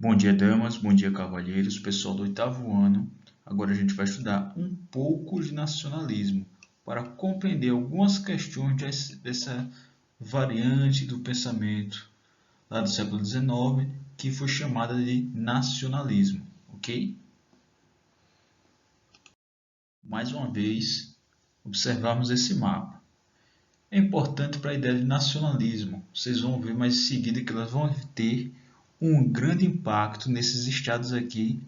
Bom dia, damas, bom dia, cavalheiros, pessoal do oitavo ano. Agora a gente vai estudar um pouco de nacionalismo para compreender algumas questões dessa variante do pensamento lá do século XIX que foi chamada de nacionalismo, ok? Mais uma vez, observamos esse mapa. É importante para a ideia de nacionalismo. Vocês vão ver mais em seguida que elas vão ter um grande impacto nesses estados aqui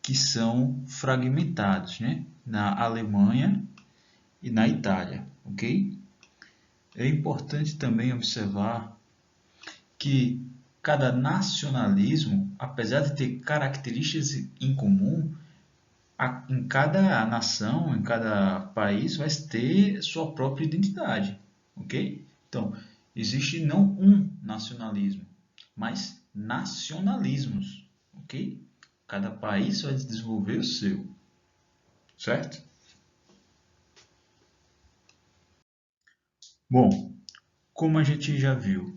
que são fragmentados, né? Na Alemanha e na Itália, ok? É importante também observar que cada nacionalismo, apesar de ter características em comum, em cada nação, em cada país, vai ter sua própria identidade, ok? Então, existe não um nacionalismo, mas nacionalismos, ok? Cada país vai desenvolver o seu, certo? Bom, como a gente já viu,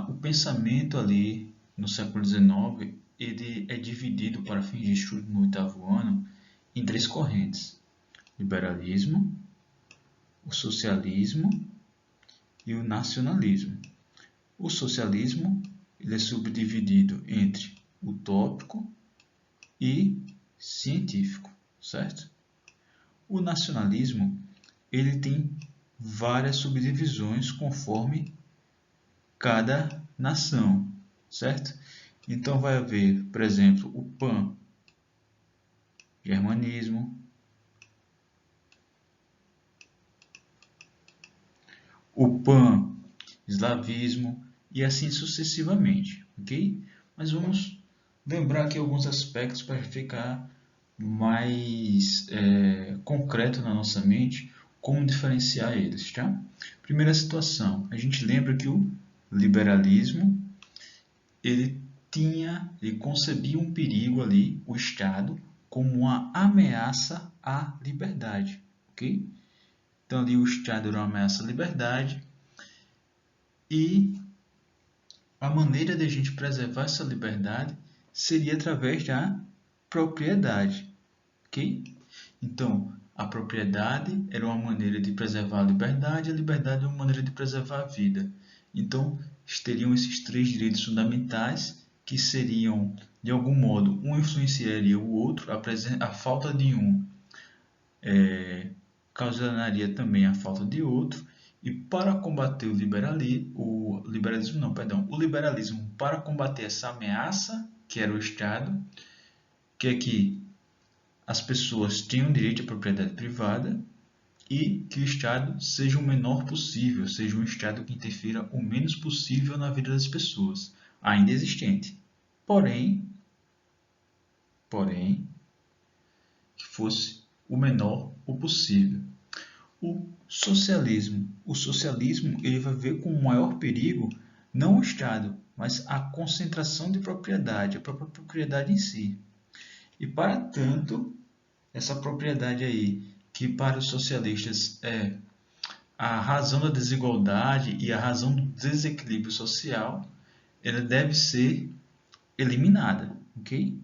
o pensamento ali no século XIX ele é dividido para fins de estudo no oitavo ano em três correntes: liberalismo, o socialismo e o nacionalismo. O socialismo ele é subdividido entre utópico e científico, certo? O nacionalismo ele tem várias subdivisões conforme cada nação, certo? Então vai haver, por exemplo, o pan-germanismo, o pan-eslavismo e assim sucessivamente, ok? Mas vamos lembrar aqui alguns aspectos para ficar mais concreto na nossa mente como diferenciar eles, tá? Primeira situação, a gente lembra que o liberalismo ele concebia um perigo ali, o Estado, como uma ameaça à liberdade, ok? Então ali o Estado era uma ameaça à liberdade e a maneira de a gente preservar essa liberdade seria através da propriedade, ok? Então, a propriedade era uma maneira de preservar a liberdade é uma maneira de preservar a vida. Então, teriam esses três direitos fundamentais que seriam, de algum modo, um influenciaria o outro, a falta de um causaria também a falta de outro, e para combater o liberalismo para combater essa ameaça, que era o Estado, que é que as pessoas tenham direito à propriedade privada e que o Estado seja o menor possível, seja um Estado que interfira o menos possível na vida das pessoas, ainda existente. Porém, que fosse o menor o possível. O socialismo ele vai ver como o maior perigo não o Estado, mas a concentração de propriedade, a própria propriedade em si. E para tanto, essa propriedade aí, que para os socialistas é a razão da desigualdade e a razão do desequilíbrio social, ela deve ser eliminada, ok?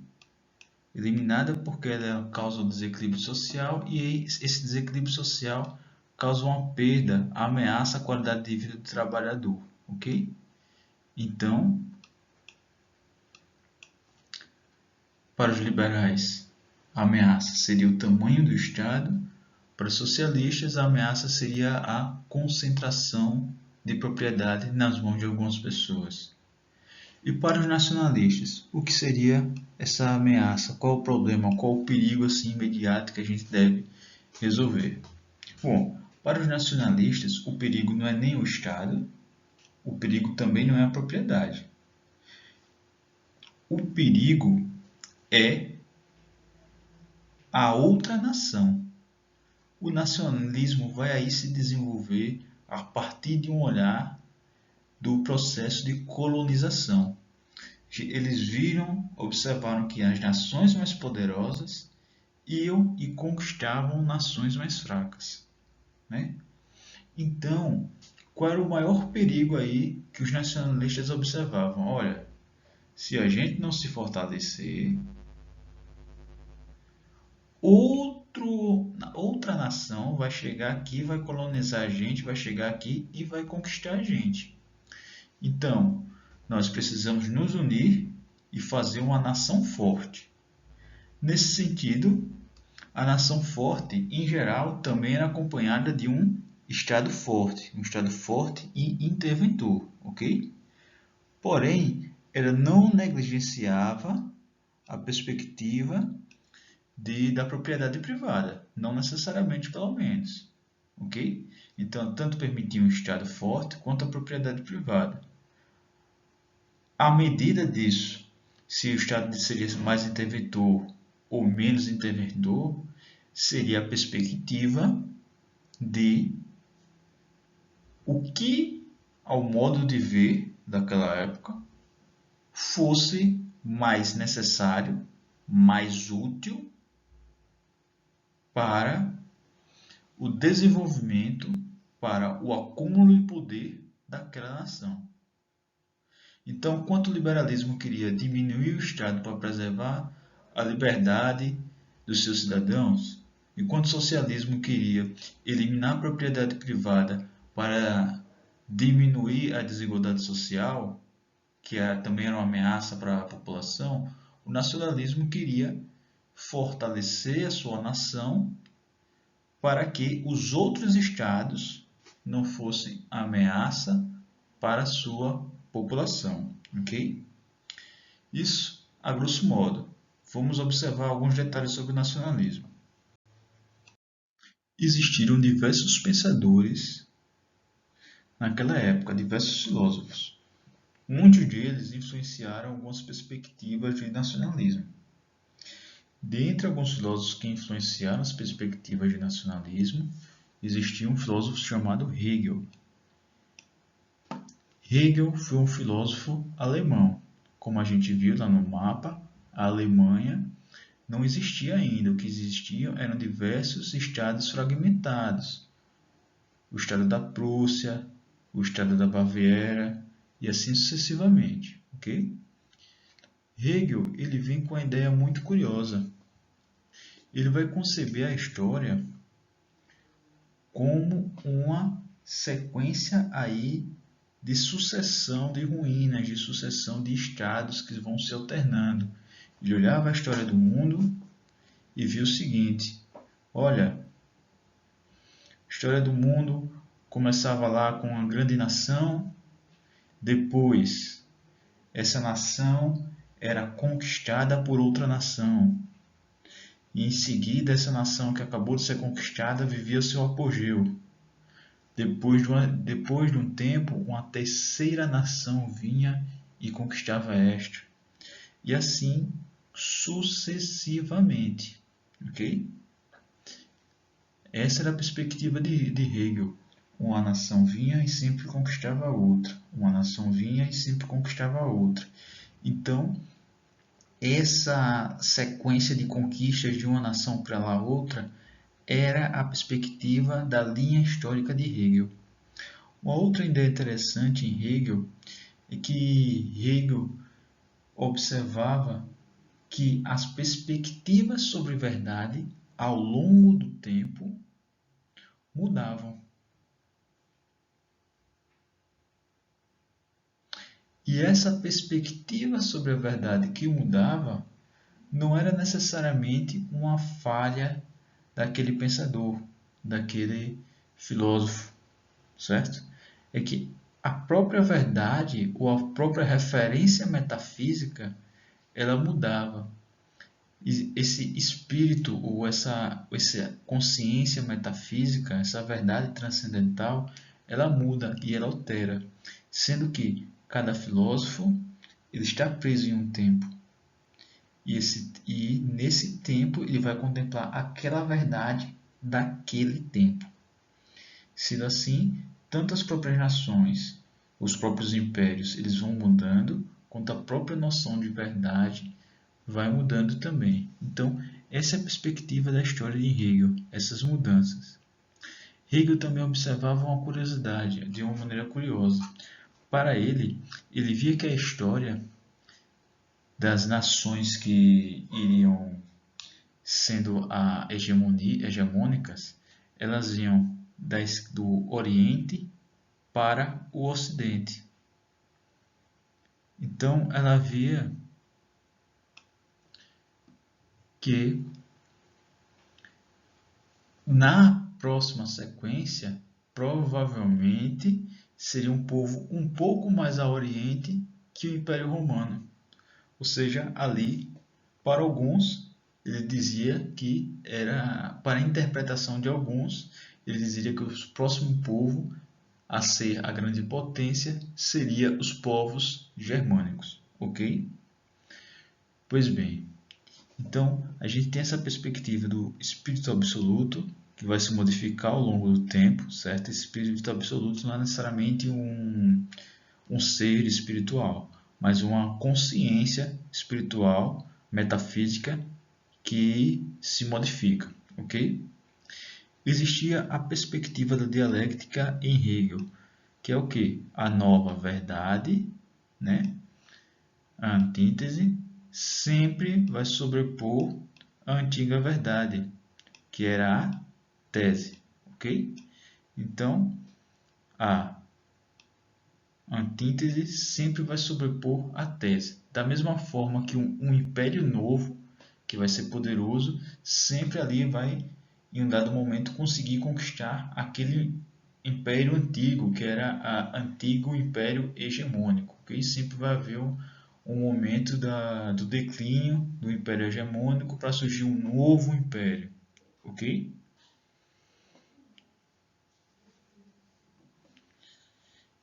Eliminada porque ela causa o desequilíbrio social e esse desequilíbrio social causa uma perda, ameaça à qualidade de vida do trabalhador, ok? Então, para os liberais, a ameaça seria o tamanho do Estado. Para os socialistas, a ameaça seria a concentração de propriedade nas mãos de algumas pessoas. E para os nacionalistas, o que seria essa ameaça? Qual o problema? Qual o perigo assim imediato que a gente deve resolver? Bom, para os nacionalistas, o perigo não é nem o Estado, o perigo também não é a propriedade. O perigo é a outra nação. O nacionalismo vai aí se desenvolver a partir de um olhar do processo de colonização. Eles observaram que as nações mais poderosas iam e conquistavam nações mais fracas, né? Então, qual era o maior perigo aí que os nacionalistas observavam? Olha, Se a gente não se fortalecer, outra nação vai chegar aqui, vai colonizar a gente, vai chegar aqui e vai conquistar a gente. Então, nós precisamos nos unir e fazer uma nação forte. Nesse sentido, a nação forte, em geral, também era acompanhada de um Estado forte e interventor, ok? Porém, ela não negligenciava a perspectiva da propriedade privada, não necessariamente, pelo menos, ok? Então, tanto permitia um Estado forte quanto a propriedade privada. À medida disso, se o Estado seria mais interventor ou menos interventor, seria a perspectiva de o que, ao modo de ver daquela época, fosse mais necessário, mais útil para o desenvolvimento, para o acúmulo de poder daquela nação. Então, enquanto o liberalismo queria diminuir o Estado para preservar a liberdade dos seus cidadãos, enquanto o socialismo queria eliminar a propriedade privada para diminuir a desigualdade social, que também era uma ameaça para a população, o nacionalismo queria fortalecer a sua nação para que os outros estados não fossem ameaça para a sua população, ok? Isso, a grosso modo. Vamos observar alguns detalhes sobre o nacionalismo. Existiram diversos pensadores naquela época, diversos filósofos. Muitos deles influenciaram algumas perspectivas de nacionalismo. Dentre alguns filósofos que influenciaram as perspectivas de nacionalismo, existia um filósofo chamado Hegel. Hegel foi um filósofo alemão. Como a gente viu lá no mapa, a Alemanha não existia ainda. O que existiam eram diversos estados fragmentados. O estado da Prússia, o estado da Baviera e assim sucessivamente. Okay? Hegel ele vem com uma ideia muito curiosa. Ele vai conceber a história como uma sequência aí de sucessão de ruínas, de sucessão de estados que vão se alternando. Ele olhava a história do mundo e viu o seguinte: olha, a história do mundo começava lá com uma grande nação, depois essa nação era conquistada por outra nação, e em seguida essa nação que acabou de ser conquistada vivia seu apogeu. Depois de um tempo, uma terceira nação vinha e conquistava esta. E assim sucessivamente. Ok? Essa era a perspectiva de Hegel. Uma nação vinha e sempre conquistava a outra. Uma nação vinha e sempre conquistava a outra. Então, essa sequência de conquistas de uma nação para a outra era a perspectiva da linha histórica de Hegel. Uma outra ideia interessante em Hegel é que Hegel observava que as perspectivas sobre verdade ao longo do tempo mudavam. E essa perspectiva sobre a verdade que mudava não era necessariamente uma falha daquele pensador, daquele filósofo, certo? É que a própria verdade ou a própria referência metafísica ela mudava. Esse espírito ou essa consciência metafísica, essa verdade transcendental, ela muda e ela altera, sendo que cada filósofo ele está preso em um tempo. E nesse tempo ele vai contemplar aquela verdade daquele tempo. Sendo assim, tanto as próprias nações, os próprios impérios, eles vão mudando, quanto a própria noção de verdade vai mudando também. Então, essa é a perspectiva da história de Hegel, essas mudanças. Hegel também observava uma curiosidade, de uma maneira curiosa. Para ele, ele via que a história das nações que iriam sendo hegemônicas, elas iam do Oriente para o Ocidente. Então, ela via que na próxima sequência, provavelmente seria um povo um pouco mais a Oriente que o Império Romano. Ou seja, ali, para alguns, ele dizia que era, para a interpretação de alguns, ele dizia que o próximo povo a ser a grande potência seria os povos germânicos, ok? Pois bem, então a gente tem essa perspectiva do espírito absoluto que vai se modificar ao longo do tempo, certo? Esse espírito absoluto não é necessariamente um ser espiritual, mas uma consciência espiritual, metafísica, que se modifica, ok? Existia a perspectiva da dialética em Hegel, que é o que? A nova verdade, né? A antítese, sempre vai sobrepor a antiga verdade, que era a tese, ok? Então, a antítese sempre vai sobrepor a tese. Da mesma forma que um império novo, que vai ser poderoso, sempre ali vai, em um dado momento, conseguir conquistar aquele império antigo, que era o antigo império hegemônico. Okay? Sempre vai haver um momento do declínio do império hegemônico para surgir um novo império. Ok?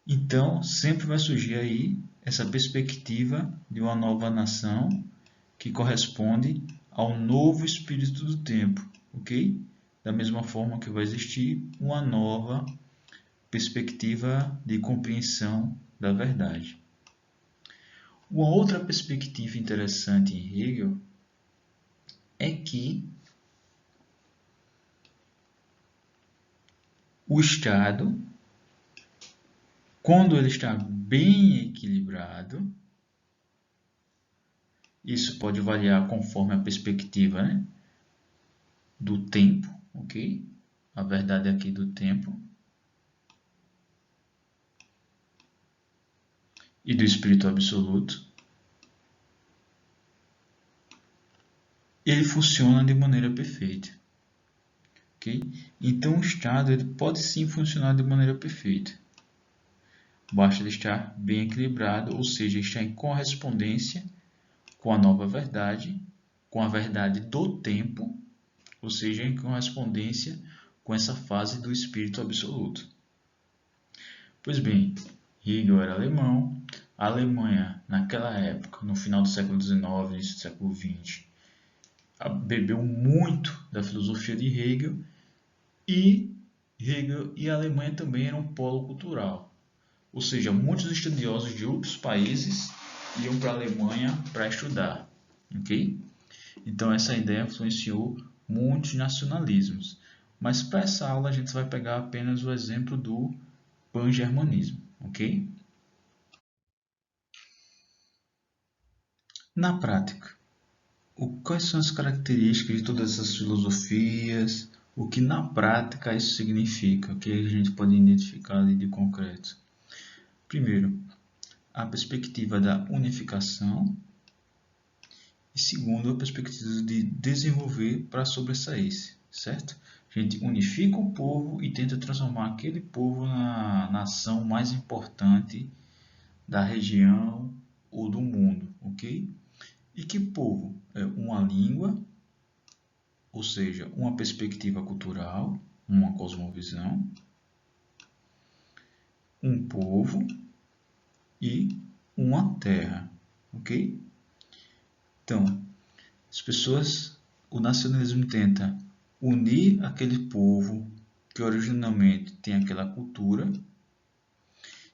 Então, sempre vai surgir aí essa perspectiva de uma nova nação que corresponde ao novo espírito do tempo, ok? Da mesma forma que vai existir uma nova perspectiva de compreensão da verdade. Uma outra perspectiva interessante em Hegel é que o Estado, quando ele está bem equilibrado, isso pode variar conforme a perspectiva, né, do tempo, ok? A verdade aqui do tempo e do espírito absoluto. Ele funciona de maneira perfeita. Okay? Então o Estado ele pode sim funcionar de maneira perfeita. Basta ele estar bem equilibrado, ou seja, estar em correspondência com a nova verdade, com a verdade do tempo, ou seja, em correspondência com essa fase do espírito absoluto. Pois bem, Hegel era alemão, a Alemanha naquela época, no final do século XIX, início do século XX, bebeu muito da filosofia de Hegel e Hegel e a Alemanha também eram um polo cultural. Ou seja, muitos estudiosos de outros países iam para a Alemanha para estudar. Okay? Então essa ideia influenciou muitos nacionalismos. Mas para essa aula a gente vai pegar apenas o exemplo do pan-germanismo. Okay? Na prática, quais são as características de todas essas filosofias? O que na prática isso significa? O que a gente pode identificar ali de concreto? Primeiro, a perspectiva da unificação. E segundo, a perspectiva de desenvolver para sobressair-se, certo? A gente unifica o povo e tenta transformar aquele povo na nação mais importante da região ou do mundo, ok? E que povo? É uma língua, ou seja, uma perspectiva cultural, uma cosmovisão, um povo e uma terra, ok? Então, o nacionalismo tenta unir aquele povo que originalmente tem aquela cultura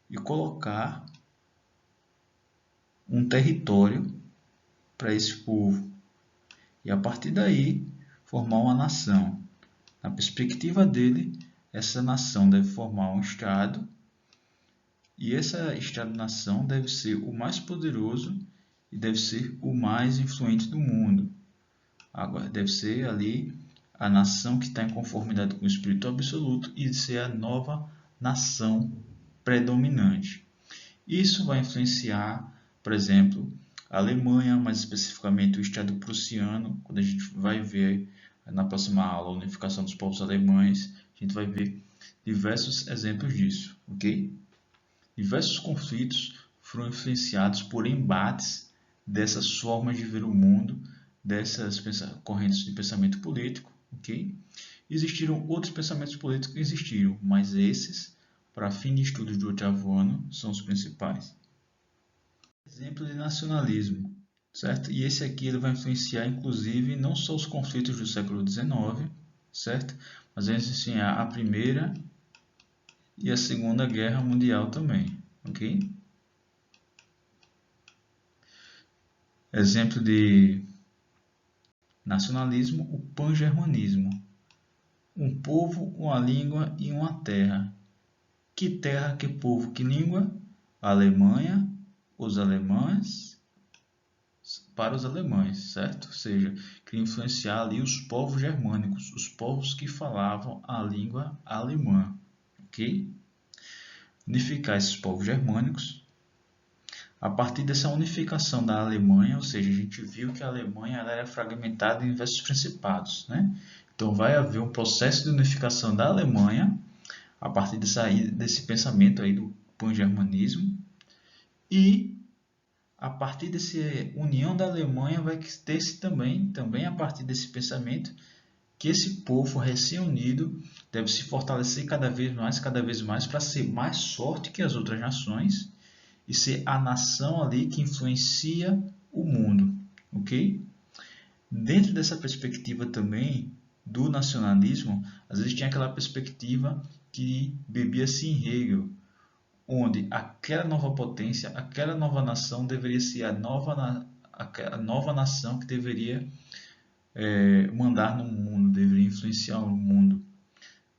e colocar um território para esse povo. E a partir daí, formar uma nação. Na perspectiva dele, essa nação deve formar um Estado e esse Estado-nação deve ser o mais poderoso e deve ser o mais influente do mundo. Agora, deve ser ali a nação que está em conformidade com o Espírito Absoluto e ser a nova nação predominante. Isso vai influenciar, por exemplo, a Alemanha, mais especificamente o Estado prussiano. Quando a gente vai ver na próxima aula a unificação dos povos alemães, a gente vai ver diversos exemplos disso, ok? Diversos conflitos foram influenciados por embates dessas formas de ver o mundo, dessas correntes de pensamento político, ok? Existiram outros pensamentos políticos que existiram, mas esses, para fim de estudos do oitavo ano, são os principais. Exemplo de nacionalismo, certo? E esse aqui ele vai influenciar, inclusive, não só os conflitos do século XIX, certo? Mas vai influenciar a Primeira e a Segunda Guerra Mundial também, ok? Exemplo de nacionalismo, o pan-germanismo. Um povo, uma língua e uma terra. Que terra, que povo, que língua? A Alemanha, os alemães, para os alemães, certo? Ou seja, queria influenciar ali os povos germânicos, os povos que falavam a língua alemã, ok? Unificar esses povos germânicos. A partir dessa unificação da Alemanha, ou seja, a gente viu que a Alemanha ela era fragmentada em diversos principados, né? Então vai haver um processo de unificação da Alemanha a partir desse pensamento aí do pan-germanismo e a partir dessa união da Alemanha vai ter-se também a partir desse pensamento que esse povo recém-unido deve se fortalecer cada vez mais para ser mais forte que as outras nações e ser a nação ali que influencia o mundo, ok? Dentro dessa perspectiva também do nacionalismo, às vezes tinha aquela perspectiva que bebia-se em Hegel, onde aquela nova potência, aquela nova nação deveria ser a nova nação que deveria mandar no mundo, deveria influenciar o mundo,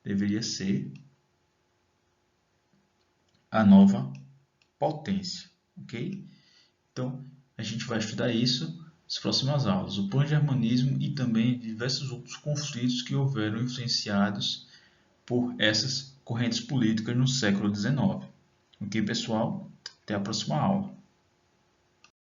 deveria ser a nova potência, ok? Então, a gente vai estudar isso nas próximas aulas, o pan-germanismo e também diversos outros conflitos que houveram influenciados por essas correntes políticas no século XIX. Ok, pessoal? Até a próxima aula.